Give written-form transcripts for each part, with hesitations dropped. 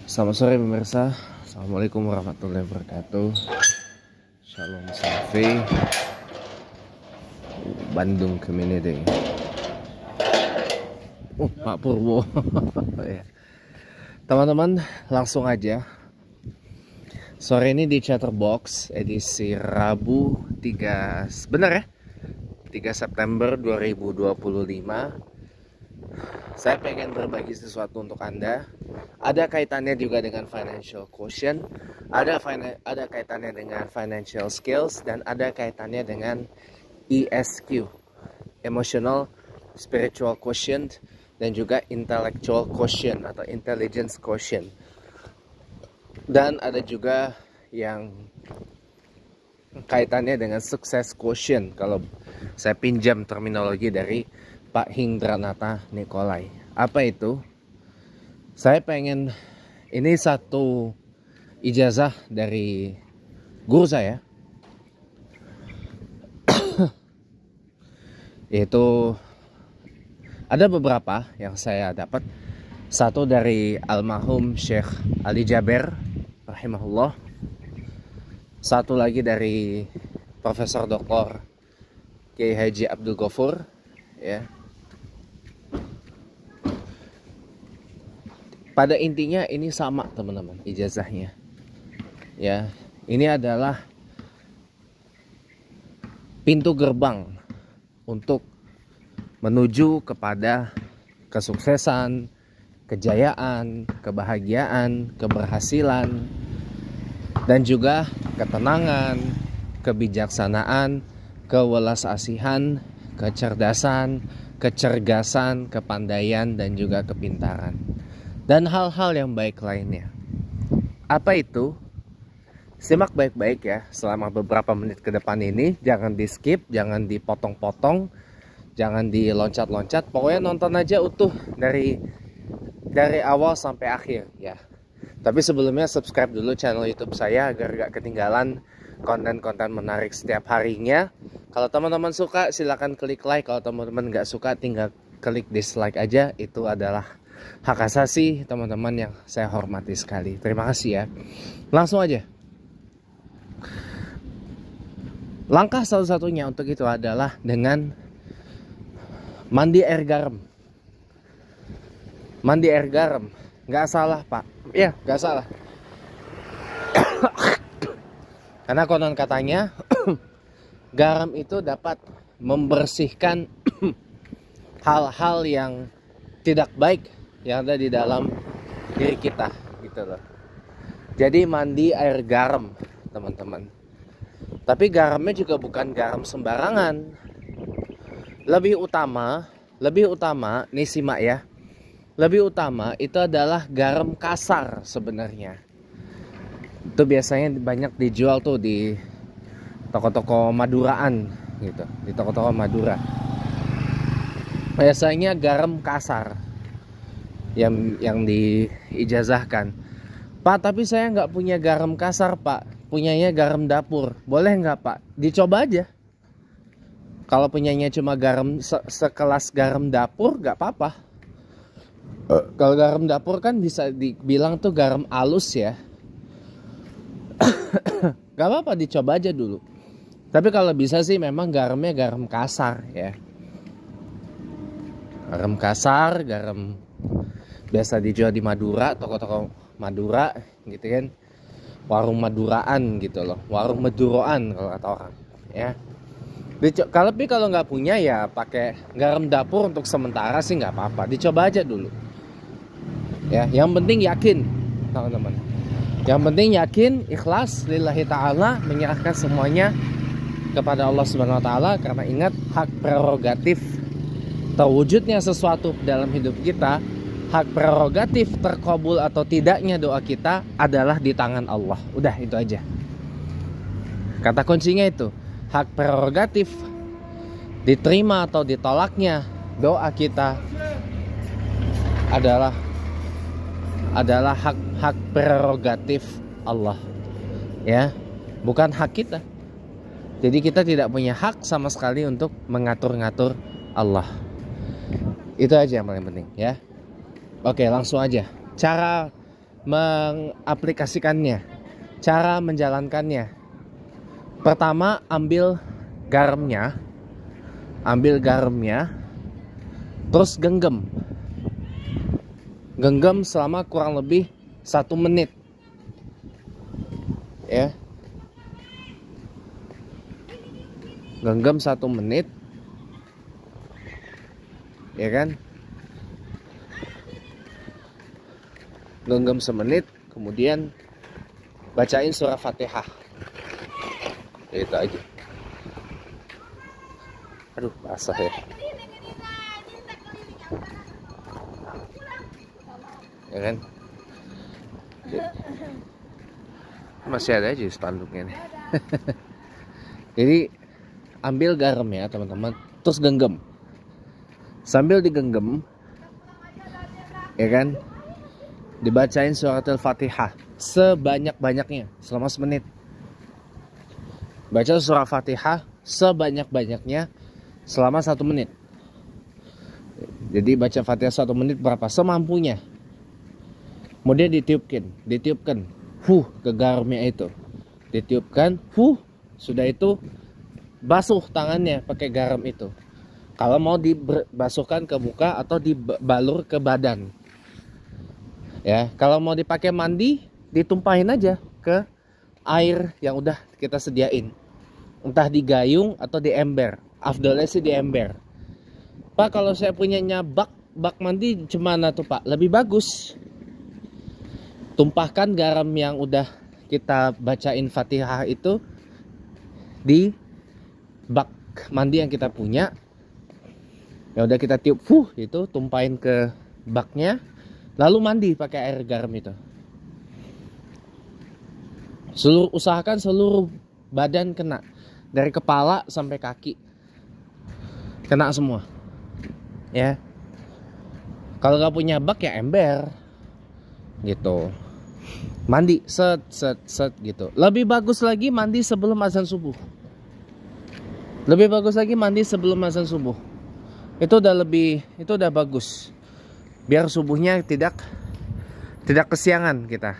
Selamat sore pemirsa. Assalamualaikum warahmatullahi wabarakatuh. Shalom Safi, Bandung Community. Pak Purwo. Ya. Teman-teman, langsung aja. Sore ini di Chatterbox edisi Rabu 3 September 2025. Saya pengen berbagi sesuatu untuk Anda. Ada kaitannya juga dengan financial quotient, ada kaitannya dengan financial skills, dan ada kaitannya dengan ESQ, emotional spiritual quotient, dan juga intellectual quotient atau intelligence quotient. Dan ada juga yang kaitannya dengan success quotient kalau saya pinjam terminologi dari Pak Hindranata Nikolai. Apa itu? Saya pengen, ini satu ijazah dari guru saya, yaitu ada beberapa yang saya dapat. Satu dari almarhum Syekh Ali Jaber rahimahullah, satu lagi dari Profesor Dr. Kiai Haji Abdul Ghafur, ya. Pada intinya ini sama teman-teman ijazahnya. Ya, ini adalah pintu gerbang untuk menuju kepada kesuksesan, kejayaan, kebahagiaan, keberhasilan, dan juga ketenangan, kebijaksanaan, kewelas-asihan, kecerdasan, kecergasan, kepandaian, dan juga kepintaran, dan hal-hal yang baik lainnya. Apa itu? Simak baik-baik ya selama beberapa menit ke depan ini. Jangan di skip, jangan dipotong-potong, jangan diloncat-loncat. Pokoknya nonton aja utuh dari awal sampai akhir ya. Tapi sebelumnya subscribe dulu channel YouTube saya agar gak ketinggalan konten-konten menarik setiap harinya. Kalau teman-teman suka silahkan klik like. Kalau teman-teman gak suka tinggal klik dislike aja. Itu adalah hak asasi teman-teman yang saya hormati sekali. Terima kasih ya. Langsung aja. Langkah satu-satunya untuk itu adalah dengan mandi air garam. Mandi air garam. Nggak salah pak. Iya nggak salah. Karena konon katanya garam itu dapat membersihkan hal-hal yang tidak baik yang ada di dalam diri kita gitu loh. Jadi mandi air garam teman-teman. Tapi garamnya juga bukan garam sembarangan. Lebih utama nih simak ya. Lebih utama itu adalah garam kasar sebenarnya. Itu biasanya banyak dijual tuh di toko-toko Maduraan gitu, di toko-toko Madura. Biasanya garam kasar yang diijazahkan. Pak, tapi saya nggak punya garam kasar pak, punyanya garam dapur. Boleh nggak pak? Dicoba aja. Kalau punyanya cuma garam sekelas garam dapur nggak apa-apa. Kalau garam dapur kan bisa dibilang tuh garam alus ya. Gak apa-apa, dicoba aja dulu. Tapi kalau bisa sih memang garamnya garam kasar ya. Garam kasar, garam biasa dijual di Madura, toko-toko Madura gitu kan. Warung Maduraan gitu loh. Warung Meduroan kalau kata orang ya. Tapi kalau nggak punya ya pakai garam dapur untuk sementara sih nggak apa-apa. Dicoba aja dulu. Ya, yang penting yakin teman-teman. Yang penting yakin, ikhlas lillahi ta'ala, menyerahkan semuanya kepada Allah Subhanahu wa taala. Karena ingat, hak prerogatif terwujudnya sesuatu dalam hidup kita, hak prerogatif terkabul atau tidaknya doa kita adalah di tangan Allah. Udah itu aja. Kata kuncinya itu, hak prerogatif diterima atau ditolaknya doa kita adalah hak prerogatif Allah. Ya, bukan hak kita. Jadi kita tidak punya hak sama sekali untuk mengatur-ngatur Allah. Itu aja yang paling penting ya. Oke, langsung aja. Cara mengaplikasikannya, cara menjalankannya. Pertama, ambil garamnya, terus genggam selama kurang lebih 1 menit, ya. Genggam 1 menit, ya kan? Genggam semenit, kemudian bacain surah Fatihah. Itu aja. Aduh, basah ya. Ya kan? Masih ada aja spanduknya nih. Jadi ambil garam ya teman-teman, terus genggam. Sambil digenggam, ya kan, dibacain surat Al-Fatihah sebanyak-banyaknya selama semenit. Baca surah Fatihah sebanyak-banyaknya selama 1 menit. Jadi baca Fatihah 1 menit berapa? Semampunya. Kemudian ditiupkan ke garamnya itu. Ditiupkan, sudah itu basuh tangannya pakai garam itu. Kalau mau dibasuhkan ke muka atau dibalur ke badan. Ya, kalau mau dipakai mandi, ditumpahin aja ke air yang udah kita sediain. Entah di gayung atau di ember. Afdolnya sih di ember. Pak, kalau saya punyanya bak mandi gimana tuh Pak? Lebih bagus. Tumpahkan garam yang udah kita bacain Fatihah itu di bak mandi yang kita punya. Ya udah kita tiup, itu tumpahin ke baknya, lalu mandi pakai air garam itu. Usahakan seluruh badan kena, dari kepala sampai kaki kena semua, ya. Kalau nggak punya bak ya ember, gitu. Mandi set gitu. Lebih bagus lagi mandi sebelum azan subuh. Itu udah bagus. Biar subuhnya tidak kesiangan kita.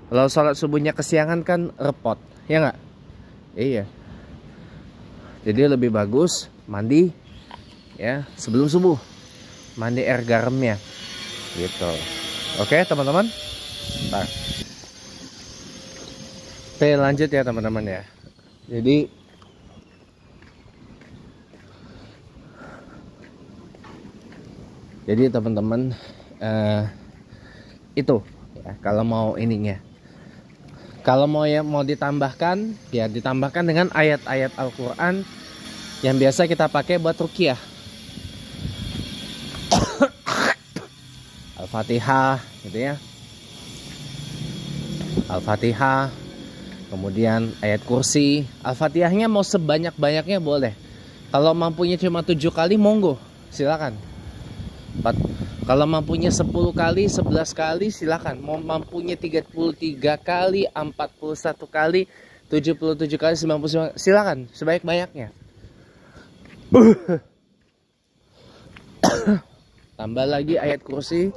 Kalau sholat subuhnya kesiangan kan repot, ya nggak? Iya. Jadi lebih bagus mandi ya sebelum subuh. Mandi air garamnya. Gitu. Oke, teman-teman. Ntar. Oke, lanjut ya teman-teman ya. Jadi teman-teman, itu ya, kalau mau ininya. Kalau mau ditambahkan, ya ditambahkan dengan ayat-ayat Al-Quran yang biasa kita pakai buat ruqyah. Al-Fatihah gitu ya. Al-Fatihah, kemudian ayat kursi. Al-Fatihahnya mau sebanyak-banyaknya boleh. Kalau mampunya cuma 7 kali, monggo, silakan. Kalau mampunya 10 kali, 11 kali, silakan. Mau mampunya 33 kali, 41 kali, 77 kali, 99, silakan, sebanyak-banyaknya. Tambah lagi ayat kursi.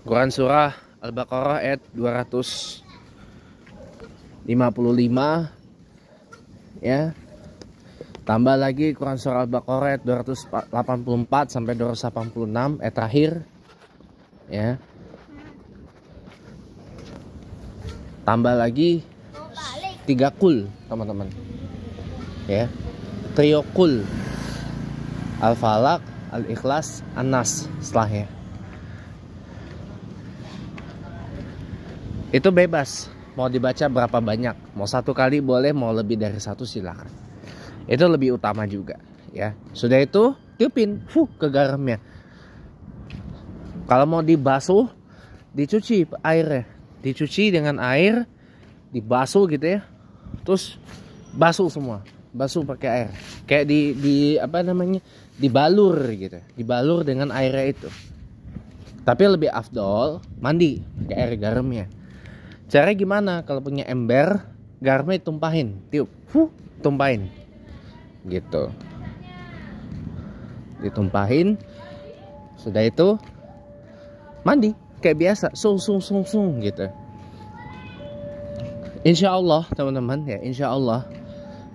Quran surah Al-Baqarah ayat 255, ya. Tambah lagi Quran surah Al-Baqarah ayat 284 sampai 286 ayat terakhir, ya. Tambah lagi 3 kul, teman-teman. Ya. Trio kul. Al-Falaq, Al-Ikhlas, An-Nas setelahnya. Itu bebas mau dibaca berapa banyak. Mau 1 kali boleh, mau lebih dari 1 silakan. Itu lebih utama juga, ya. Sudah itu tiupin ke garamnya. Kalau mau dibasuh, dicuci airnya. Dicuci dengan air, dibasuh gitu ya. Terus basuh semua. Basuh pakai air. Kayak dibalur gitu. Dibalur dengan airnya itu. Tapi lebih afdol mandi pakai air garamnya. Caranya gimana? Kalau punya ember, garamnya tumpahin, tiup, tumpahin. Gitu. Ditumpahin. Sudah itu mandi. kayak biasa, sung gitu. Insya Allah teman-teman ya, insya Allah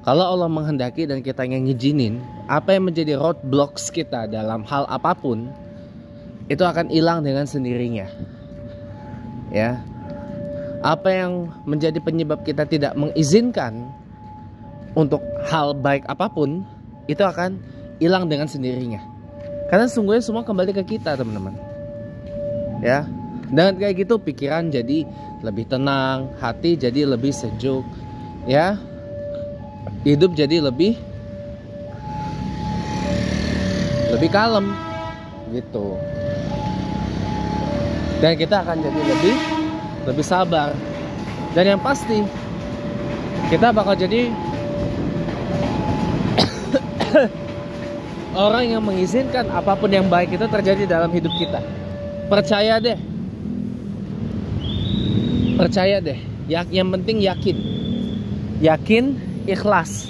kalau Allah menghendaki dan kita yang ngizinin, apa yang menjadi roadblocks kita dalam hal apapun itu akan hilang dengan sendirinya. Ya. Apa yang menjadi penyebab kita tidak mengizinkan untuk hal baik apapun itu akan hilang dengan sendirinya. Karena sungguhnya semua kembali ke kita, teman-teman. Ya. Dengan kayak gitu pikiran jadi lebih tenang, hati jadi lebih sejuk, ya. Hidup jadi lebih kalem gitu. Dan kita akan jadi lebih sabar. Dan yang pasti kita bakal jadi orang yang mengizinkan apapun yang baik itu terjadi dalam hidup kita. Percaya deh. Yang penting yakin. Yakin, ikhlas.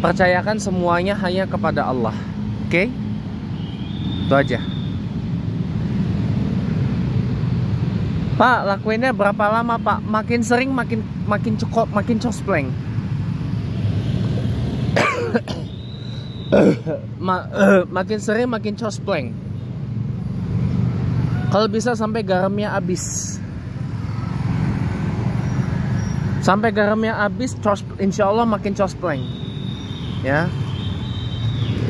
Percayakan semuanya hanya kepada Allah. Oke? Itu aja. Pak, lakuinnya berapa lama, Pak? Makin sering makin cukup, makin cospleng. Makin sering makin cospleng. Kalau bisa sampai garamnya habis. Sampai garamnya habis, insya Allah makin cospleng. Ya.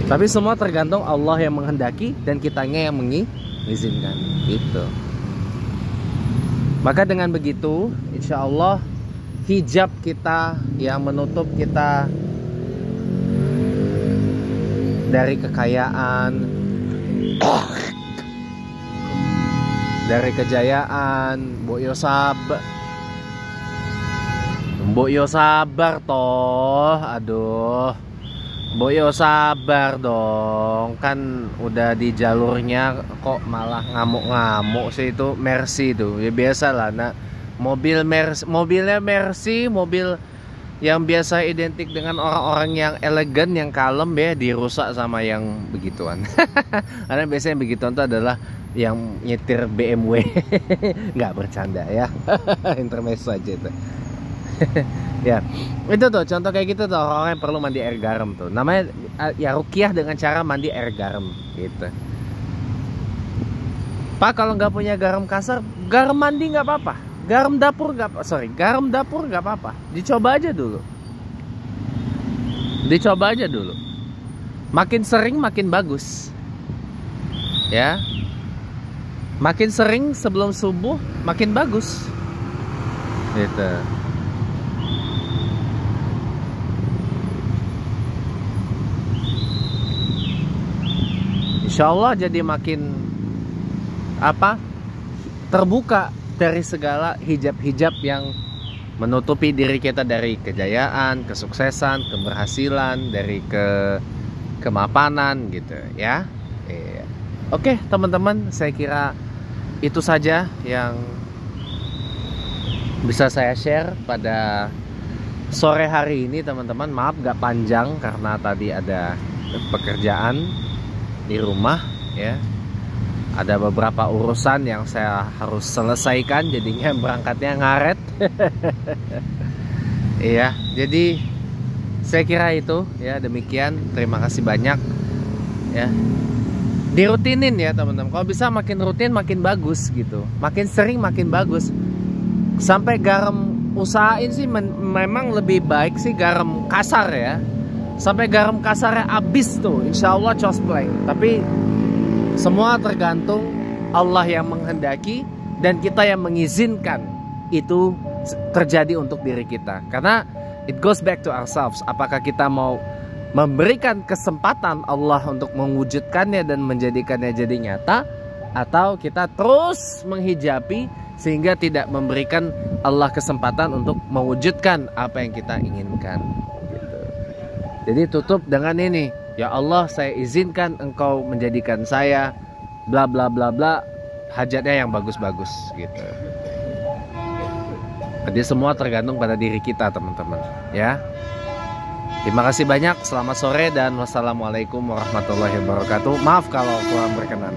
Tapi semua tergantung Allah yang menghendaki dan kitanya yang mengizinkan. Gitu. Maka dengan begitu, insya Allah hijab kita yang menutup kita dari kekayaan, dari kejayaan, Mbok yo sabar toh, aduh, Mbok yo sabar dong, kan udah di jalurnya kok malah ngamuk-ngamuk sih. Itu Mercy tuh, ya biasa lah. Nah, mobilnya Mercy, mobil yang biasa identik dengan orang-orang yang elegan, yang kalem ya, dirusak sama yang begituan. Karena biasanya yang begituan itu adalah yang nyetir BMW. Nggak bercanda ya. Intermezzo aja itu. Ya, itu tuh contoh kayak gitu tuh, orang yang perlu mandi air garam tuh. Namanya ya ruqyah dengan cara mandi air garam gitu. Pak, kalau nggak punya garam kasar, garam mandi nggak apa-apa. Garam dapur nggak apa-apa. Dicoba aja dulu. Makin sering makin bagus. Ya. Makin sering sebelum subuh makin bagus. Gitu. Insya Allah jadi makin terbuka dari segala hijab-hijab yang menutupi diri kita dari kejayaan, kesuksesan, keberhasilan, dari kemapanan gitu ya. Oke teman-teman, saya kira itu saja yang bisa saya share pada sore hari ini teman-teman. Maaf gak panjang karena tadi ada pekerjaan di rumah ya. Ada beberapa urusan yang saya harus selesaikan, jadinya berangkatnya ngaret. Iya, jadi saya kira itu ya, demikian. Terima kasih banyak ya. Dirutinin ya teman-teman. Kalau bisa makin rutin makin bagus gitu. Makin sering makin bagus. Sampai garam, usahain sih memang lebih baik sih garam kasar ya. Sampai garam kasarnya habis tuh, insya Allah cosplay. Tapi semua tergantung Allah yang menghendaki dan kita yang mengizinkan itu terjadi untuk diri kita. Karena it goes back to ourselves. Apakah kita mau memberikan kesempatan Allah untuk mewujudkannya dan menjadikannya jadi nyata, atau kita terus menghijabi sehingga tidak memberikan Allah kesempatan untuk mewujudkan apa yang kita inginkan. Jadi tutup dengan ini, ya Allah, saya izinkan Engkau menjadikan saya bla bla bla bla, hajatnya yang bagus-bagus gitu. Jadi semua tergantung pada diri kita teman-teman ya. Terima kasih banyak, selamat sore dan wassalamualaikum warahmatullahi wabarakatuh. Maaf kalau kurang berkenan.